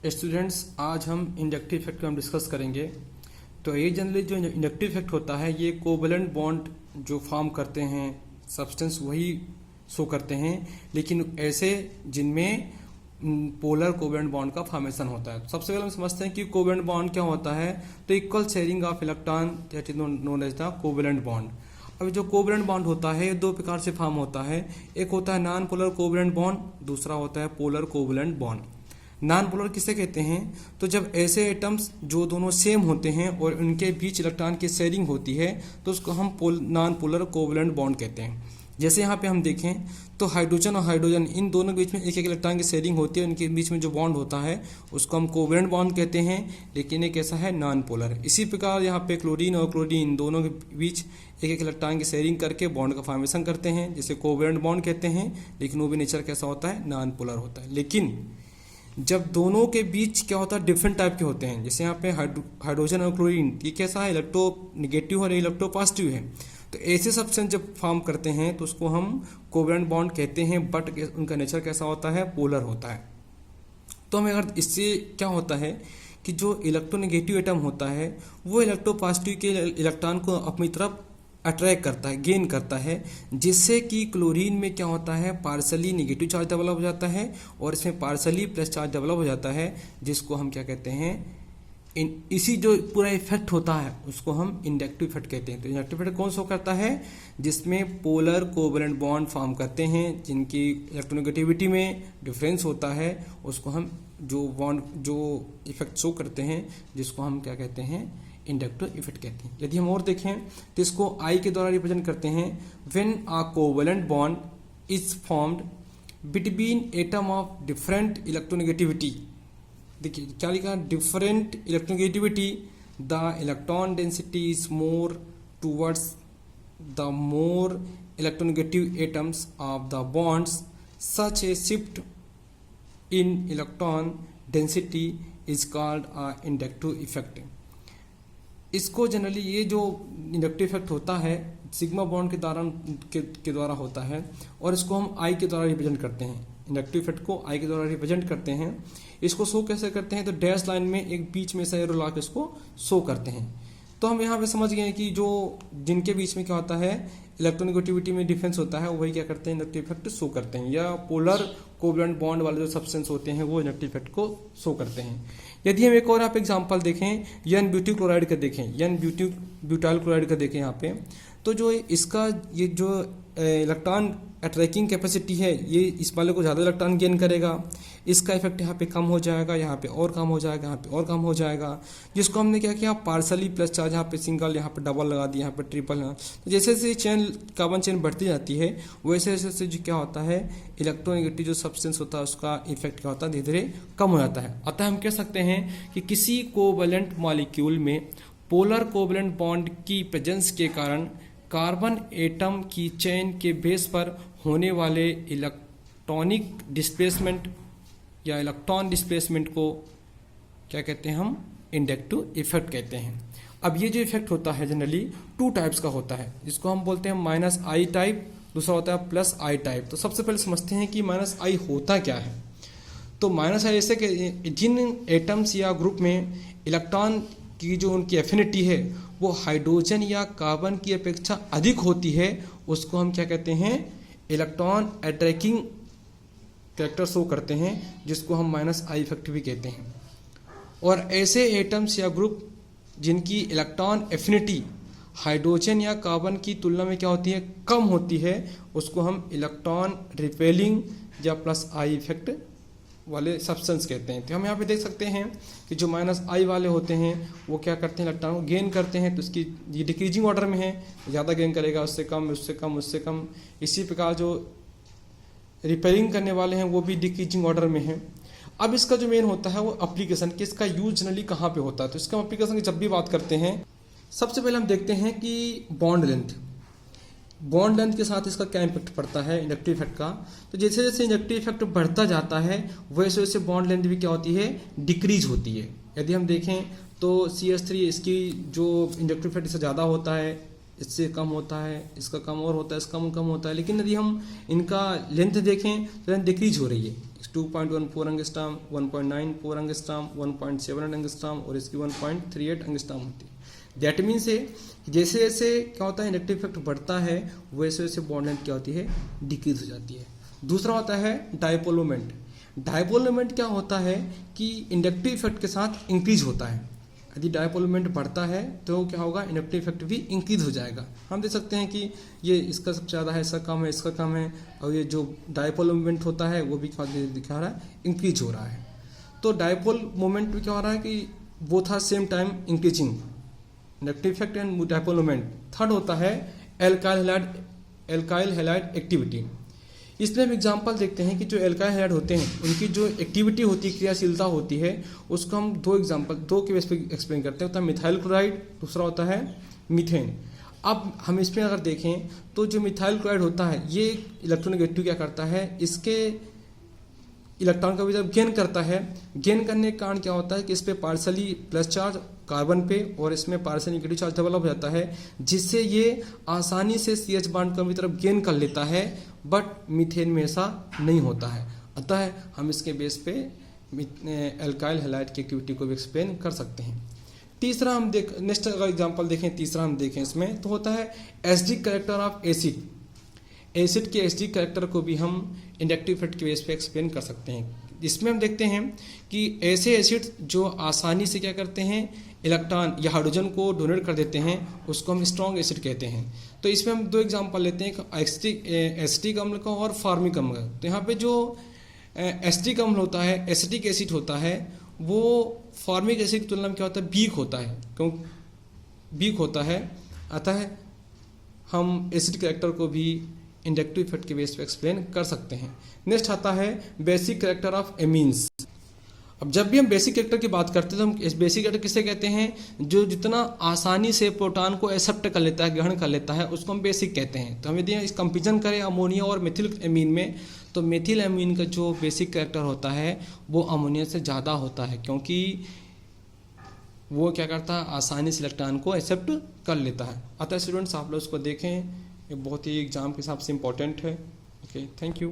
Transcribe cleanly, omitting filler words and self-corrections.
Students, आज हम inductive effect को हम डिस्कस करेंगे। तो ये जनरली जो इंडक्टिव इफेक्ट होता है ये कोवैलेंट बॉन्ड जो फॉर्म करते हैं सब्सटेंस वही शो करते हैं, लेकिन ऐसे जिनमें पोलर कोवैलेंट बॉन्ड का फॉर्मेशन होता है। तो सबसे पहले हम समझते हैं कि कोवैलेंट बॉन्ड क्या होता है। तो equal sharing of electron that is known as the covalent bond. अब जो कोवैलेंट बॉन्ड होता है दो प्रकार से फॉर्म होता है। एक होता है नॉन पोलर कोवैलेंट बॉन्ड, दूसरा होता है polar covalent bond. Non polar किसे कहते हैं? तो जब ऐसे एटम्स जो दोनों सेम होते हैं और उनके बीच इलेक्ट्रॉन की शेयरिंग होती है तो उसको हम नॉन पोलर कोवैलेंट बॉन्ड कहते हैं। जैसे यहाँ पे हम देखें तो हाइड्रोजन और हाइड्रोजन इन दोनों के बीच में एक एक इलेक्ट्रॉन की शेयरिंग होती है, उनके बीच में जो बॉन्ड होता है उसको हम कोवैलेंट बॉन्ड कहते हैं, लेकिन एक ऐसा है नॉन पोलर। इसी प्रकार यहाँ पे क्लोरीन और क्लोरीन दोनों के बीच एक एक इलेक्ट्रॉन की शेयरिंग करके बॉन्ड का फॉर्मेशन करते हैं, जिसे कोवैलेंट बॉन्ड कहते हैं, लेकिन वो भी नेचर कैसा होता है, नॉन पोलर होता है। लेकिन जब दोनों के बीच क्या होता है, डिफरेंट टाइप के होते हैं। जैसे यहाँ पे हाइड्रोजन और क्लोरीन ये कैसा है, इलेक्ट्रो नेगेटिव और इलेक्ट्रो पॉजिटिव है। तो ऐसे सब्सटेंस जब फॉर्म करते हैं तो उसको हम कोवैलेंट बॉन्ड कहते हैं, बट उनका नेचर कैसा होता है, पोलर होता है। तो हमें अगर इससे क्या होता है कि जो इलेक्ट्रोनेगेटिव एटम होता है वो इलेक्ट्रो पॉजिटिव के इलेक्ट्रॉन को अपनी तरफ अट्रैक्ट करता है, गेन करता है, जिससे कि क्लोरीन में क्या होता है, पार्सली नेगेटिव चार्ज डेवलप हो जाता है और इसमें पार्सली प्लस चार्ज डेवलप हो जाता है, जिसको हम क्या कहते हैं, इसी जो पूरा इफेक्ट होता है उसको हम इंडक्टिव इफेक्ट कहते हैं। तो इंडक्टिव इफेक्ट कौन शो करता है? जिसमें पोलर कोवैलेंट बॉन्ड फॉर्म करते हैं, जिनकी इलेक्ट्रोनेगेटिविटी में डिफरेंस होता है, उसको हम जो इफेक्ट शो करते हैं जिसको हम क्या कहते हैं, इंडक्टिव इफेक्ट कहते हैं। यदि हम और देखें तो इसको आई के द्वारा रिप्रेजेंट करते हैं। When a covalent bond is formed between atom of different electronegativity, देखिए क्या लिखा, different electronegativity, the electron density is more towards the more electronegative atoms of the bonds, such A shift in electron density is called a inductive effect. इसको generally ये जो inductive effect होता है sigma bond के द्वारा होता है और इसको हम आई के द्वारा रिप्रेजेंट करते हैं। इंडक्टिव इफेक्ट को आई के द्वारा रिप्रेजेंट करते हैं। इसको शो कैसे करते हैं? तो डैश लाइन में एक बीच में से एरो ला के इसको शो करते हैं। तो हम यहाँ पे समझ गए कि जो जिनके बीच में क्या होता है, इलेक्ट्रोनेगेटिविटी में डिफरेंस होता है, वही क्या करते हैं, इंडक्टिव इफेक्ट शो करते हैं। या पोलर कोवैलेंट बॉन्ड वाले जो सब्सटेंस होते हैं वो इंडक्टिव इफेक्ट को शो करते हैं। यदि हम एक और आप एग्जांपल देखें, एन ब्यूटिल क्लोराइड का देखें, एन ब्यूटाइल क्लोराइड का देखें यहाँ पे, तो जो इसका ये जो इलेक्ट्रॉन अट्रैकिंग कैपेसिटी है ये इस वाले को ज़्यादा इलेक्ट्रॉन गेन करेगा, इसका इफेक्ट यहाँ पे कम हो जाएगा, यहाँ पे और कम हो जाएगा, यहाँ पे और कम हो जाएगा, जिसको हमने क्या किया, पार्सली प्लस चार्ज, यहाँ पे सिंगल, यहाँ पे डबल लगा दिया, यहाँ पे ट्रिपल। तो जैसे जैसे चेन कार्बन चेन बढ़ती जाती है वैसे वैसे जो क्या होता है, इलेक्ट्रोनेगेटिव जो सब्सटेंस होता है उसका इफेक्ट क्या होता है, धीरे धीरे कम हो जाता है। अतः हम कह सकते हैं कि किसी कोवैलेंट मॉलिक्यूल में पोलर कोवैलेंट बॉन्ड की प्रेजेंस के कारण कार्बन एटम की चेन के बेस पर होने वाले इलेक्ट्रॉनिक डिस्प्लेसमेंट या इलेक्ट्रॉन डिस्प्लेसमेंट को क्या कहते हैं, हम इंडक्टिव इफेक्ट कहते हैं। अब ये जो इफेक्ट होता है जनरली टू टाइप्स का होता है, जिसको हम बोलते हैं माइनस आई टाइप, दूसरा होता है प्लस आई टाइप। तो सबसे पहले समझते हैं कि माइनस आई होता क्या है। तो माइनस आई ऐसे कि जिन एटम्स या ग्रुप में इलेक्ट्रॉन की जो उनकी एफिनिटी है वो हाइड्रोजन या कार्बन की अपेक्षा अधिक होती है, उसको हम क्या कहते हैं, इलेक्ट्रॉन अट्रैकिंग कैरेक्टर शो करते हैं, जिसको हम माइनस आई इफेक्ट भी कहते हैं। और ऐसे एटम्स या ग्रुप जिनकी इलेक्ट्रॉन एफिनिटी हाइड्रोजन या कार्बन की तुलना में क्या होती है, कम होती है, उसको हम इलेक्ट्रॉन रिपेलिंग या प्लस आई इफेक्ट वाले सब्सटेंस कहते हैं। तो हम यहाँ पे देख सकते हैं कि जो माइनस आई वाले होते हैं वो क्या करते हैं, इलेक्ट्रॉन को गेन करते हैं। तो इसकी ये डिक्रीजिंग ऑर्डर में है, ज़्यादा गेन करेगा, उससे कम, उससे कम, उससे कम। इसी प्रकार जो रिपेयरिंग करने वाले हैं वो भी डिक्रीजिंग ऑर्डर में है। अब इसका जो मेन होता है वो एप्लीकेशन कि इसका यूज जनरली कहाँ पे होता है। तो इसका एप्लीकेशन की जब भी बात करते हैं, सबसे पहले हम देखते हैं कि बॉन्ड लेंथ के साथ इसका क्या इम्पैक्ट पड़ता है इंडक्टिव इफेक्ट का। तो जैसे जैसे इंडक्टिव इफेक्ट बढ़ता जाता है वैसे वैसे बॉन्ड लेंथ भी क्या होती है, डिक्रीज होती है। यदि हम देखें तो CH3 इसकी जो इंडक्टिव इफेक्ट इससे ज़्यादा होता है, इससे कम होता है, इसका कम और होता है, इसका कम होता है। लेकिन यदि हम इनका लेंथ देखें तो लेंथ डिक्रीज हो रही है। 2.14 एंगस्ट्रॉम, 1.94 एंगस्ट्रॉम, 1.78 एंगस्ट्रॉम और इसकी 1.38 एंगस्ट्रॉम होती है। दैट मीन्स है जैसे जैसे क्या होता है इंडक्टिव इफेक्ट बढ़ता है वैसे वैसे बॉन्ड लेंथ क्या होती है, डिक्रीज हो जाती है। दूसरा होता है डायपोल मोमेंट। डायपोल मोमेंट क्या होता है कि इंडक्टिव इफेक्ट के साथ इंक्रीज होता है। यदि डायपोल मोमेंट बढ़ता है तो क्या होगा, इंडक्टिव इफेक्ट भी इंक्रीज हो जाएगा। हम देख सकते हैं कि ये इसका सबसे ज़्यादा है, इसका कम है, इसका कम है, और ये जो डायपोल मोमेंट होता है वो भी क्या दिखा रहा है, इंक्रीज हो रहा है। तो डायपोल मोमेंट में क्या हो रहा है कि both are same time increasing, inductive effect and dipole moment. Third होता है एल्काइल हैलाइड एक्टिविटी। इसमें हम एग्जांपल देखते हैं कि जो एल्काइल हैलाइड होते हैं उनकी जो एक्टिविटी होती है, क्रियाशीलता होती है, उसको हम दो के बेस पे एक्सप्लेन करते हैं। होता है मिथाइल क्लोराइड, दूसरा होता है मीथेन। अब हम इसमें अगर देखें तो जो मिथाइल क्लोराइड होता है ये इलेक्ट्रोनेगेटिव क्या करता है, इसके इलेक्ट्रॉन का भी जब गेन करता है, गेन करने के कारण क्या होता है कि इस पे पार्सली प्लस चार्ज कार्बन पे और इसमें पार्सली नेगेटिव चार्ज डेवलप हो जाता है, जिससे ये आसानी से CH बॉन्ड को अपनी तरफ गेन कर लेता है। बट मीथेन में ऐसा नहीं होता है। अतः हम इसके बेस पे एल्काइल हैलाइड की एक्टिविटी को भी एक्सप्लेन कर सकते हैं। तीसरा हम नेक्स्ट अगर एग्जांपल देखें, तीसरा हम देखें इसमें तो होता है acidic character of acid. Acid के एसिडिक कैरेक्टर को भी हम इंडक्टिव इफेक्ट के बेस पे एक्सप्लेन कर सकते हैं। इसमें हम देखते हैं कि ऐसे एसिड जो आसानी से क्या करते हैं, इलेक्ट्रॉन या हाइड्रोजन को डोनेट कर देते हैं, उसको हम स्ट्रॉन्ग एसिड कहते हैं। तो इसमें हम दो एग्जांपल लेते हैं, एसिटिक अम्ल का और फार्मिक अम्ल का। तो यहाँ पे जो एसिटिक अम्ल होता है, एसिटिक एसिड होता है, वो फार्मिक एसिड की तुलना में क्या होता है, वीक होता है। क्यों वीक होता है? अतः हम एसिड कैरेक्टर को भी इंडक्टिव इफेक्ट के बेस पे एक्सप्लेन कर सकते हैं। नेक्स्ट आता है बेसिक कैरेक्टर ऑफ एमीन्स। अब जब भी हम बेसिक कैरेक्टर की बात करते हैं तो हम इस बेसिक कैरेक्टर किसे कहते हैं, जो जितना आसानी से प्रोटॉन को एक्सेप्ट कर लेता है, ग्रहण कर लेता है, उसको हम बेसिक कहते हैं। तो हम यदि इस कंपेरिजन करें अमोनिया और मेथिल एमीन में, तो मेथिल एमीन का जो बेसिक कैरेक्टर होता है वो अमोनिया से ज़्यादा होता है, क्योंकि वो क्या करता है, आसानी से इलेक्ट्रॉन को एक्सेप्ट कर लेता है। अतः स्टूडेंट्स आप लोग उसको देखें, ये बहुत ही एग्जाम के हिसाब से इम्पोर्टेंट है। Okay, thank you.